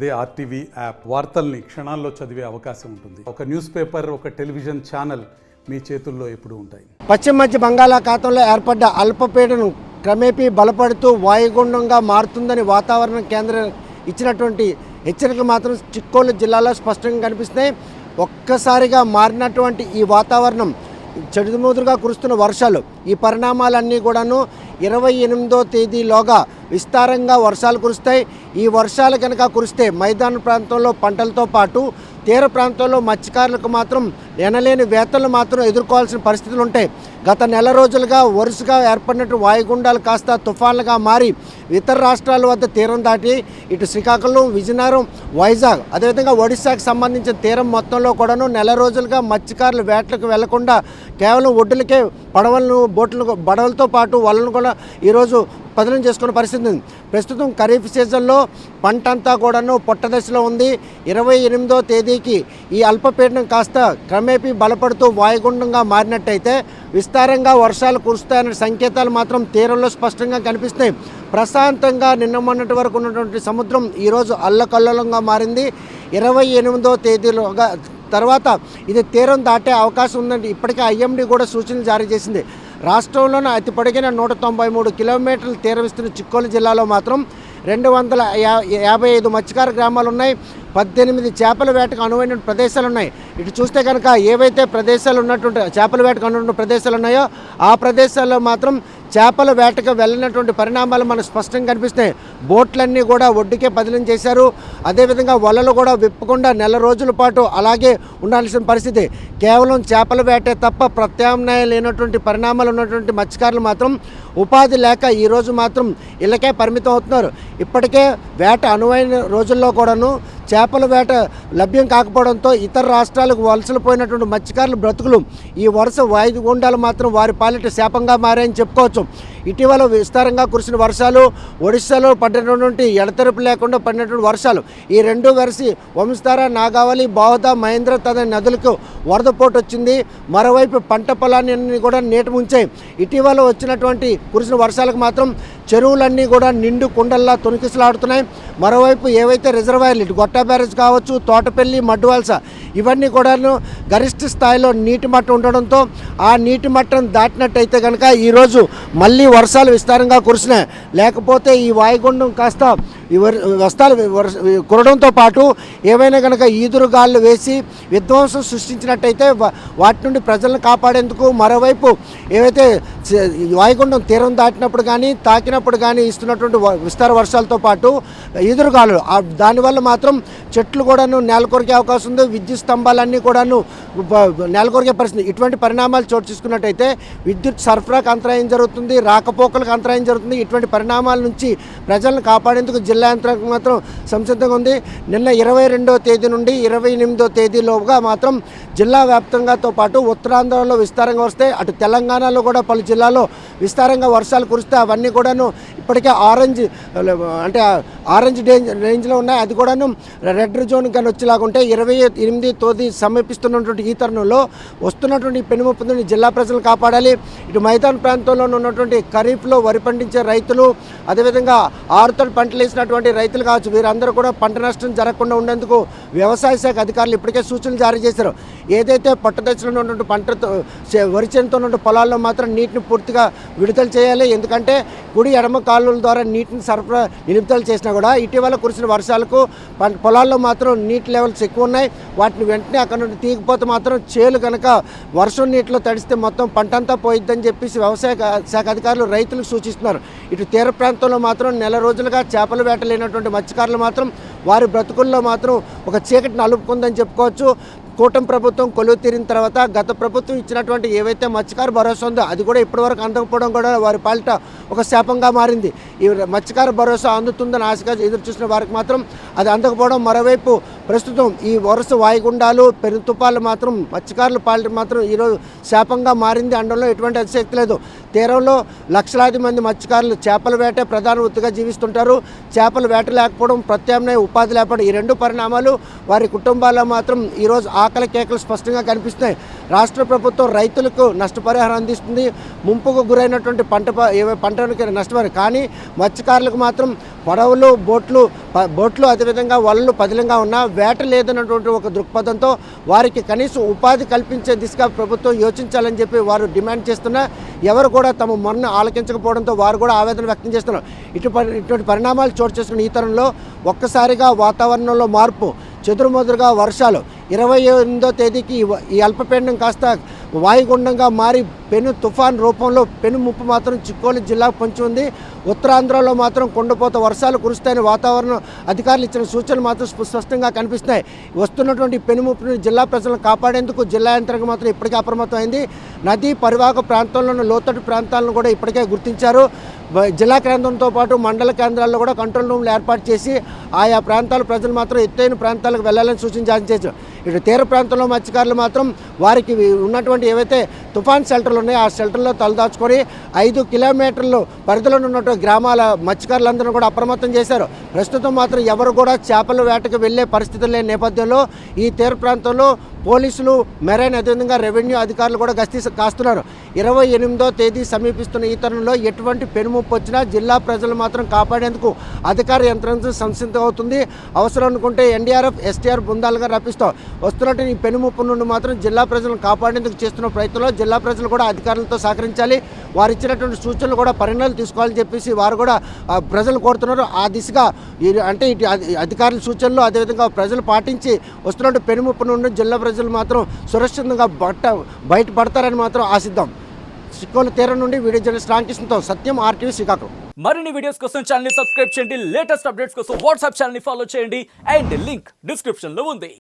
అదే RTV app వార్తల్ని క్షణాల్లో చదివే అవకాశం ఉంటుంది. ఒక న్యూస్ పేపర్, ఒక టెలివిజన్ ఛానల్ మీ చేతుల్లో ఎప్పుడూ ఉంటాయి. పశ్చిమ మధ్య బంగాళాఖాతంలో ఏర్పడ్డ అల్పపీడనం క్రమేపీ బలపడుతూ వాయుగుండంగా మారుతుందని వాతావరణ కేంద్రం ఇచ్చినటువంటి హెచ్చరికలు మాత్రం చిక్కోలు జిల్లాలో స్పష్టంగా కనిపిస్తున్నాయి. ఒక్కసారిగా మారినటువంటి ఈ వాతావరణం చెడుముదురుగా కురుస్తున్న వర్షాలు, ఈ పరిణామాలన్నీ కూడాను 28వ తేదీలోగా విస్తారంగా వర్షాలు కురుస్తాయి. ఈ వర్షాలు కనుక కురిస్తే మైదాన ప్రాంతంలో పంటలతో పాటు తీర ప్రాంతంలో మత్స్యకారులకు మాత్రం ఎనలేని వేతలు మాత్రం ఎదుర్కోవాల్సిన పరిస్థితులు ఉంటాయి. గత నెల రోజులుగా వరుసగా ఏర్పడినట్టు వాయుగుండాలు కాస్త తుఫాన్లుగా మారి ఇతర రాష్ట్రాల వద్ద తీరం దాటి ఇటు శ్రీకాకుళం, విజయనగరం, వైజాగ్, అదేవిధంగా ఒడిశాకు సంబంధించిన తీరం మొత్తంలో కూడాను నెల రోజులుగా మత్స్యకారులు వేటలకు వెళ్లకుండా కేవలం ఒడ్డులకే బడవలతో పాటు వలలను కూడా ఈరోజు పతనం చేసుకునే పరిస్థితి ఉంది. ప్రస్తుతం ఖరీఫ్ సీజన్లో పంట అంతా కూడాను పొట్టదశలో ఉంది. 28వ తేదీకి ఈ అల్పపీడనం కాస్త క్రమేపీ బలపడుతూ వాయుగుండంగా మారినట్టయితే విస్తారంగా వర్షాలు కురుస్తాయనే సంకేతాలు మాత్రం తీరంలో స్పష్టంగా కనిపిస్తున్నాయి. ప్రశాంతంగా నిన్న మొన్నటి వరకు ఉన్నటువంటి సముద్రం ఈరోజు అల్లకల్లోలంగా మారింది. 28వ తేదీలోగా తర్వాత ఇది తీరం దాటే అవకాశం ఉందంటే ఇప్పటికే ఐఎండీ కూడా సూచనలు జారీ చేసింది. రాష్ట్రంలోనే అతి పొడిగిన 193 కిలోమీటర్ల తీర విస్తీర్ణ చిక్కోలు జిల్లాలో మాత్రం 255 మత్స్యకార గ్రామాలు ఉన్నాయి. 18 చేపల వేటకు అనువైన ప్రదేశాలు ఉన్నాయి. ఇటు చూస్తే కనుక ఏవైతే ప్రదేశాలు ఉన్నటువంటి చేపల వేటకు అనువైన ప్రదేశాలు ఉన్నాయో ఆ ప్రదేశాల్లో మాత్రం చేపల వేటకు వెళ్ళినటువంటి పరిణామాలు మనకు స్పష్టంగా కనిపిస్తున్నాయి. బోట్లన్నీ కూడా ఒడ్డుకే బదిలీ చేశారు. అదేవిధంగా వలలు కూడా విప్పకుండా నెల రోజుల పాటు అలాగే ఉండాల్సిన పరిస్థితి. కేవలం చేపల వేటే తప్ప ప్రత్యామ్నాయం లేనటువంటి పరిణామాలు ఉన్నటువంటి మత్స్యకారులు మాత్రం ఉపాధి లేక ఈరోజు మాత్రం ఇళ్ళకే పరిమితం అవుతున్నారు. ఇప్పటికే వేట అనువైన రోజుల్లో కూడాను చేపల వేట లభ్యం కాకపోవడంతో ఇతర రాష్ట్రాలకు వలసలు పోయినటువంటి మత్స్యకారుల బ్రతుకులు ఈ వరుస వాయుగుండాలు మాత్రం వారి పాలిట శాపంగా మారాయని చెప్పుకోవచ్చు. ఇటీవల విస్తారంగా కురిసిన వర్షాలు, ఒడిశాలో పడినటువంటి ఎడతెరపు లేకుండా పడినటువంటి వర్షాలు, ఈ రెండు కలిసి వంశధార, నాగావళి, బాహుదా, మహేంద్ర తదితర నదులకు వరదపోటు వచ్చింది. మరోవైపు పంట పొలాన్ని కూడా నీట ముంచాయి. ఇటీవల వచ్చినటువంటి కురిసిన వర్షాలకు మాత్రం చెరువులన్నీ కూడా నిండు కుండల్లా తొనికిసలాడుతున్నాయి. మరోవైపు ఏవైతే రిజర్వాయర్లు ఇటు గొట్టా బ్యారేజ్ కావచ్చు, తోటపల్లి, మడ్డువలస ఇవన్నీ కూడాను గరిష్ట స్థాయిలో నీటి మట్టం ఉండడంతో ఆ నీటి మట్టం దాటినట్టయితే కనుక ఈరోజు మళ్ళీ వర్షాలు విస్తారంగా కురిసినాయి. లేకపోతే ఈ వాయుగుండం కాస్త ఈ వర్షాలు కురడంతో పాటు ఏవైనా కనుక ఈదురుగాళ్ళు వేసి విధ్వంసం సృష్టించినట్టయితే వాటి నుండి ప్రజలను కాపాడేందుకు మరోవైపు ఏవైతే వాయుగుండం తీరం దాటినప్పుడు కానీ తాకినప్పుడు కానీ ఇస్తున్నటువంటి విస్తార వర్షాలతో పాటు ఈదురుగాలు దానివల్ల మాత్రం చెట్లు కూడాను నేల కొరికే అవకాశం ఉంది. విద్యుత్ స్తంభాలన్నీ కూడాను నేల కొరికే పరిస్థితి. ఇటువంటి పరిణామాలు చోటు చేసుకున్నట్టయితే విద్యుత్ సరఫరాకు అంతరాయం జరుగుతుంది, రాకపోకలకు అంతరాయం జరుగుతుంది. ఇటువంటి పరిణామాల నుంచి ప్రజలను కాపాడేందుకు జిల్లా యంత్రాంగం మాత్రం సంసిద్ధంగా ఉంది. నిన్న 22వ తేదీ నుండి 28వ తేదీలోగా మాత్రం జిల్లా వ్యాప్తంగాతో పాటు ఉత్తరాంధ్రలో విస్తారంగా వస్తే అటు తెలంగాణలో కూడా పలు జిల్లాల్లో విస్తారంగా వర్షాలు కురిస్తే అవన్నీ కూడాను ఇప్పటికే ఆరెంజ్ రేంజ్లో ఉన్నాయి. అది కూడాను రెడ్ జోన్ కానీ వచ్చేలాగా ఉంటే 28వ తేదీ సమీపిస్తున్నటువంటి ఈ తరుణంలో వస్తున్నటువంటి పెనుముప్పుని జిల్లా ప్రజలను కాపాడాలి. ఇటు మైదాన ప్రాంతంలో ఉన్నటువంటి ఖరీఫ్లో వరి పండించే రైతులు, అదేవిధంగా ఆరుతడి పంటలు వేసినటువంటి రైతులు కావచ్చు, వీరందరూ కూడా పంట నష్టం జరగకుండా ఉండేందుకు వ్యవసాయ శాఖ అధికారులు ఇప్పటికే సూచనలు జారీ చేశారు. ఏదైతే పట్టుదశలో ఉన్నటువంటి పంటతో వరి చేనుతో ఉన్న పొలాల్లో మాత్రం నీటిని పూర్తిగా విడుదల చేయాలి. ఎందుకంటే కుడి ఎడమ కాలువల ద్వారా నీటిని సరఫరా నిలుపుదల చేసినా కూడా ఇటీవల కురిసిన వర్షాలకు పొలాల్లో మాత్రం నీటి లెవెల్స్ ఎక్కువ ఉన్నాయి. వాటిని వెంటనే అక్కడ నుండి తీగిపోతే మాత్రం చేలు కనుక వర్షం నీటిలో తడిస్తే మొత్తం పంట అంతా పోయిద్దని చెప్పేసి వ్యవసాయ శాఖ అధికారులు రైతులకు సూచిస్తున్నారు. ఇటు తీర ప్రాంతంలో మాత్రం నెల రోజులుగా చేపల వేట లేనటువంటి మత్స్యకారులు మాత్రం వారి బ్రతుకుల్లో మాత్రం ఒక చీకటిని అలుపుకుందని చెప్పుకోవచ్చు. కూటమి ప్రభుత్వం కొలువు తీరిన తర్వాత గత ప్రభుత్వం ఇచ్చినటువంటి ఏవైతే మత్స్యకార భరోసా ఉందో అది కూడా ఇప్పటివరకు అందకపోవడం కూడా వారి పాలిట ఒక శాపంగా మారింది. ఈ మత్స్యకార భరోసా అందుతుందని ఆశగా ఎదురు చూసిన వారికి మాత్రం అది అందకపోవడం, మరోవైపు ప్రస్తుతం ఈ వరుస వాయుగుండాలు, పెనుతుపాలు మాత్రం మత్స్యకారుల పాలిట మాత్రం ఈరోజు శాపంగా మారింది అనడంలో ఎటువంటి అతిశక్తి లేదు. తీరంలో లక్షలాది మంది మత్స్యకారులు చేపల వేటే ప్రధాన వృత్తిగా జీవిస్తుంటారు. చేపల వేట లేకపోవడం, ప్రత్యామ్నాయ ఉపాధి లేకపోవడం, ఈ రెండు పరిణామాలు వారి కుటుంబాల్లో మాత్రం ఈరోజు ఆకలి కేకలు స్పష్టంగా కనిపిస్తున్నాయి. రాష్ట్ర ప్రభుత్వం రైతులకు నష్టపరిహారం అందిస్తుంది, ముంపుకు గురైనటువంటి పంటకి నష్టపరిహారం. కానీ మత్స్యకారులకు మాత్రం పడవలు, బోట్లు అదేవిధంగా వలలు పదిలంగా ఉన్నా వేట లేదన్నటువంటి ఒక దృక్పథంతో వారికి కనీసం ఉపాధి కల్పించే దిశగా ప్రభుత్వం యోచించాలని చెప్పి వారు డిమాండ్ చేస్తున్నా ఎవరు కూడా తమ మొన్న ఆలకించకపోవడంతో వారు కూడా ఆవేదన వ్యక్తం చేస్తున్నారు. ఇటువంటి పరిణామాలు చోటు చేసుకున్న ఈ తరంలో ఒక్కసారిగా వాతావరణంలో మార్పు, చెదురుమదురుగా వర్షాలు, 28వ తేదీకి ఈ అల్పపీడనం కాస్త వాయుగుండంగా మారి పెను తుఫాన్ రూపంలో పెను ముప్పు మాత్రం చిక్కోలు జిల్లాకు పొంచి ఉంది. ఉత్తరాంధ్రలో మాత్రం కొండపోత వర్షాలు కురుస్తాయని వాతావరణ అధికారులు ఇచ్చిన సూచనలు మాత్రం స్పష్టంగా కనిపిస్తున్నాయి. వస్తున్నటువంటి పెను ముప్పును జిల్లా ప్రజలను కాపాడేందుకు జిల్లా యంత్రాంగం మాత్రం ఇప్పటికే అప్రమత్తమైంది. నదీ పరివాహక ప్రాంతంలోని లోతట్టు ప్రాంతాలను కూడా ఇప్పటికే గుర్తించారు. జిల్లా కేంద్రంతో పాటు మండల కేంద్రాల్లో కూడా కంట్రోల్ రూమ్లు ఏర్పాటు చేసి ఆయా ప్రాంతాల ప్రజలు మాత్రం ఎత్తైన ప్రాంతాలకు వెళ్ళాలని సూచన జారీ చేశారు. ఇటు తీర ప్రాంతంలో మత్స్యకారులు మాత్రం వారికి ఉన్నటువంటి ఏవైతే తుఫాన్ షెల్టర్లు ఉన్నాయో ఆ షెల్టర్లో తలదాచుకొని 5 కిలోమీటర్లు పరిధిలో ఉన్నటువంటి గ్రామాల మత్స్యకారులందరూ కూడా అప్రమత్తం చేశారు. ప్రస్తుతం మాత్రం ఎవరు కూడా చేపల వేటకు వెళ్లే పరిస్థితులు లేని నేపథ్యంలో ఈ తీర ప్రాంతంలో పోలీసులు, మెరైన్ అదేవిధంగా రెవెన్యూ అధికారులు కూడా గస్తీ కాస్తున్నారు. 28వ తేదీ సమీపిస్తున్న ఈ తరుణంలో ఎటువంటి పెనుముప్పు వచ్చినా జిల్లా ప్రజలు మాత్రం కాపాడేందుకు అధికార యంత్రాంగం సంసిద్ధం అవుతుంది. అవసరం అనుకుంటే ఎన్డీఆర్ఎఫ్, ఎస్టీఆర్ బృందాలుగా రప్పిస్తాం. వస్తున్నట్టు ఈ పెనుముప్పు నుండి మాత్రం జిల్లా ప్రజలను కాపాడేందుకు చేస్తున్న ప్రయత్నంలో జిల్లా ప్రజలు కూడా అధికారులతో సహకరించాలి. వారు ఇచ్చినటువంటి సూచనలు కూడా పరిణామాలు తీసుకోవాలని చెప్పేసి వారు కూడా ప్రజలు కోరుతున్నారు. ఆ దిశగా అంటే ఇటు అధికారుల సూచనలు అదేవిధంగా ప్రజలు పాటించి వస్తున్నట్టు పెనుముప్పు నుండి జిల్లా ప్రజలు మాత్రం సురక్షితంగా బయటపడతారని మాత్రం ఆశిద్దాం. చిక్కోలు తీరం నుండి వీడియో జర్నలిస్ట్ రామకృష్ణతో సత్యం, RTV శ్రీకాకుళం. మరిన్ని వీడియోస్ కోసం ఛానల్ ని సబ్స్క్రైబ్ చేయండి, లేటెస్ట్ అప్డేట్స్ కోసం వాట్సాప్ ఛానల్ ని ఫాలో చేయండి అండ్ లింక్ డిస్క్రిప్షన్ లో ఉంది.